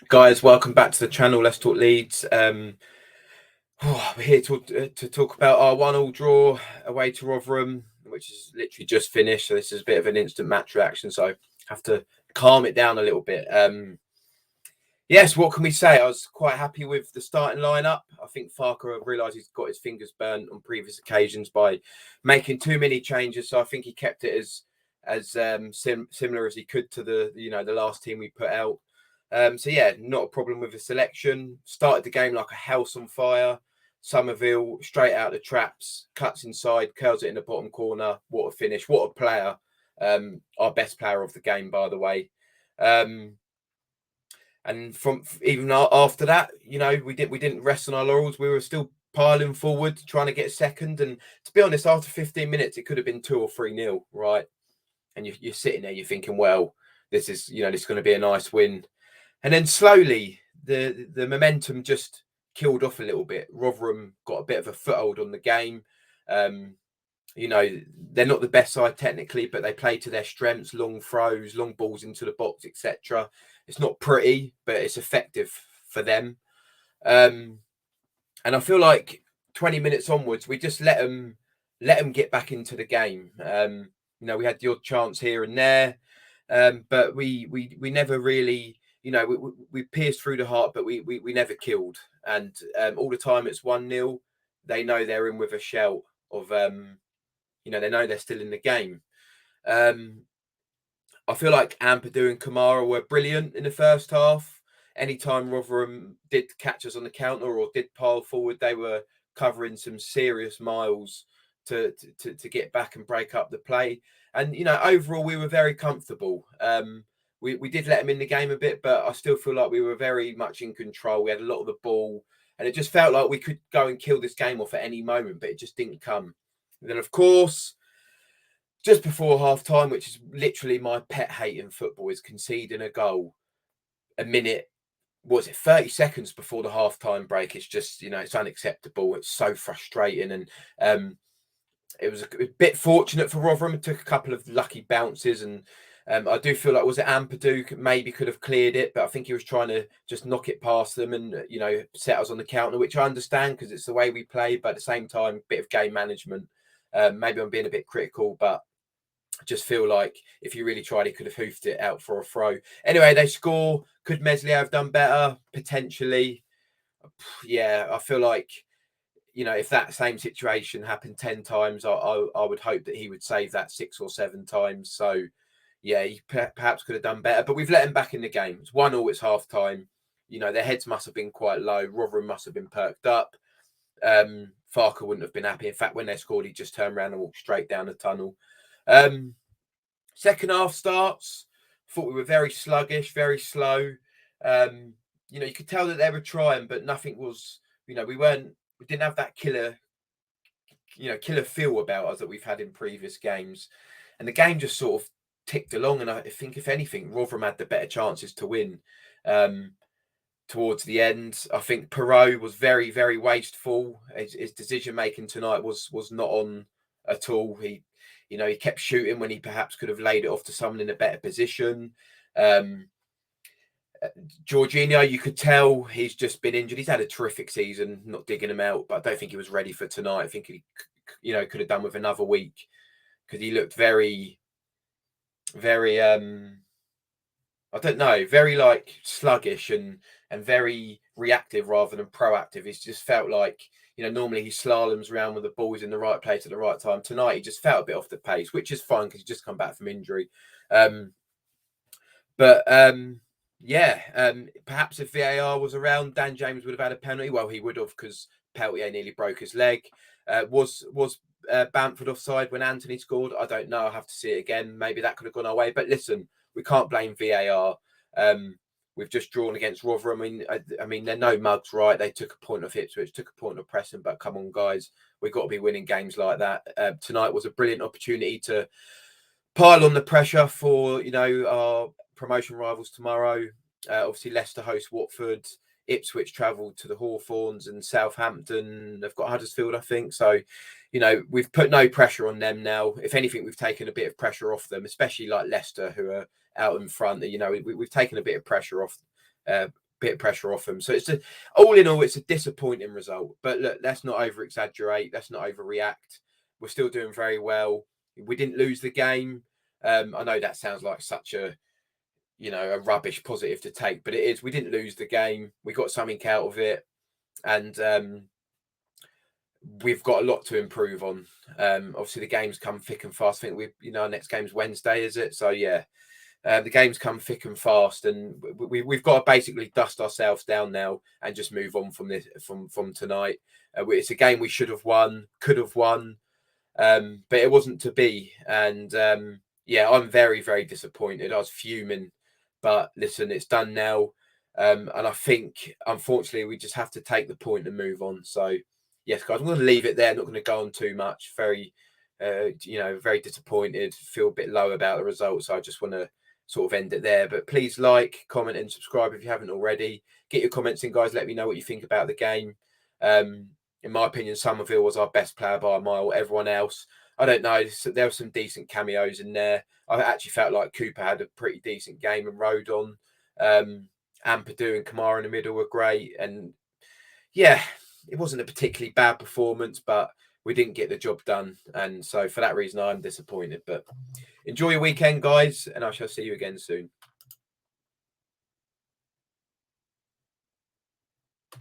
Guys, welcome back to the channel. Let's talk Leeds. We're here to talk about our 1-1 draw away to Rotherham, which is literally just finished. So this is a bit of an instant match reaction, so I have to calm it down a little bit. Yes, what can we say? I was quite happy with the starting lineup. I think Farker realised he's got his fingers burnt on previous occasions by making too many changes. So I think he kept it as similar as he could to the last team we put out. So yeah, not a problem with the selection. Started the game like a house on fire. Somerville straight out the traps, cuts inside, curls it in the bottom corner. What a finish! What a player! Our best player of the game, by the way. And from even after that, we didn't rest on our laurels. We were still piling forward, trying to get second. And to be honest, after 15 minutes, it could have been 2 or 3-0, right? And you're sitting there, you're thinking, well, this is going to be a nice win. And then slowly, the momentum just killed off a little bit. Rotherham got a bit of a foothold on the game. They're not the best side technically, but they play to their strengths: long throws, long balls into the box, etc. It's not pretty, but it's effective for them. And I feel like 20 minutes onwards, we just let them get back into the game. We had the odd chance here and there, but we never really, we pierced through the heart, but we never killed. And all the time it's 1-0. They know they're in with a shout of, they know they're still in the game. I feel like Ampadu and Kamara were brilliant in the first half. Anytime Rotherham did catch us on the counter or did pile forward, they were covering some serious miles to get back and break up the play. And, overall, we were very comfortable. We did let them in the game a bit, but I still feel like we were very much in control. We had a lot of the ball, and it just felt like we could go and kill this game off at any moment, but it just didn't come. And then, of course, just before half-time, which is literally my pet hate in football, is conceding a goal a minute, 30 seconds before the half-time break. It's just, it's unacceptable. It's so frustrating. And it was a bit fortunate for Rotherham. It took a couple of lucky bounces. And I do feel like, was it Ampadu maybe could have cleared it, but I think he was trying to just knock it past them and, set us on the counter, which I understand because it's the way we play. But at the same time, bit of game management. Maybe I'm being a bit critical, but I just feel like if he really tried, he could have hoofed it out for a throw. Anyway, they score. Could Meslier have done better? Potentially. Yeah, I feel like, if that same situation happened 10 times, I would hope that he would save that 6 or 7 times. So, yeah, he perhaps could have done better. But we've let him back in the game. It's 1-1, it's half-time. Their heads must have been quite low. Rotherham must have been perked up. Farker wouldn't have been happy. In fact, when they scored, he just turned around and walked straight down the tunnel. Second half starts. Thought we were very sluggish, very slow. You could tell that they were trying, but nothing was. We didn't have that killer feel about us that we've had in previous games, and the game just sort of ticked along. And I think, if anything, Rotherham had the better chances to win. Towards the end, I think Perot was very, very wasteful. His decision making tonight was not on at all. He kept shooting when he perhaps could have laid it off to someone in a better position. Jorginho, you could tell he's just been injured. He's had a terrific season, not digging him out, but I don't think he was ready for tonight. I think he, could have done with another week because he looked very, very, I don't know, very like sluggish and very reactive rather than proactive. It's just felt like, normally he slaloms around with the ball, he's in the right place at the right time. Tonight, he just felt a bit off the pace, which is fine because he's just come back from injury. Perhaps if VAR was around, Dan James would have had a penalty. Well, he would have, because Peltier nearly broke his leg. Was Bamford offside when Anthony scored? I don't know. I'll have to see it again. Maybe that could have gone our way. But listen, we can't blame VAR. We've just drawn against Rotherham. I mean, they're no mugs, right? They took a point of Ipswich, took a point of Preston, but come on, guys, we've got to be winning games like that. Tonight was a brilliant opportunity to pile on the pressure for, our promotion rivals tomorrow. Obviously, Leicester host Watford. Ipswich travelled to the Hawthorns, and Southampton, they've got Huddersfield, I think. So, we've put no pressure on them now. If anything, we've taken a bit of pressure off them, especially like Leicester, who are out in front. We've taken a bit of pressure off bit of pressure off them. So it's all in all, it's a disappointing result. But look, let's not over exaggerate. Let's not overreact. We're still doing very well. We didn't lose the game. I know that sounds like such a a rubbish positive to take, but it is. We didn't lose the game. We got something out of it, and we've got a lot to improve on. Obviously, the games come thick and fast. I think our next game's Wednesday, is it? So yeah, the games come thick and fast, and we've got to basically dust ourselves down now and just move on from this from tonight. It's a game we should have won, could have won, but it wasn't to be. And yeah, I'm very, very disappointed. I was fuming, but listen, it's done now. And I think, unfortunately, we just have to take the point and move on. So, yes, guys, I'm going to leave it there. I'm not going to go on too much. Very, very disappointed. Feel a bit low about the results. So I just want to sort of end it there. But please like, comment, and subscribe if you haven't already. Get your comments in, guys. Let me know what you think about the game. In my opinion, Somerville was our best player by a mile. Everyone else, I don't know. There were some decent cameos in there. I actually felt like Cooper had a pretty decent game and rode on. Ampadu and Kamara in the middle were great. And yeah, it wasn't a particularly bad performance, but we didn't get the job done. And so for that reason, I'm disappointed. But enjoy your weekend, guys, and I shall see you again soon.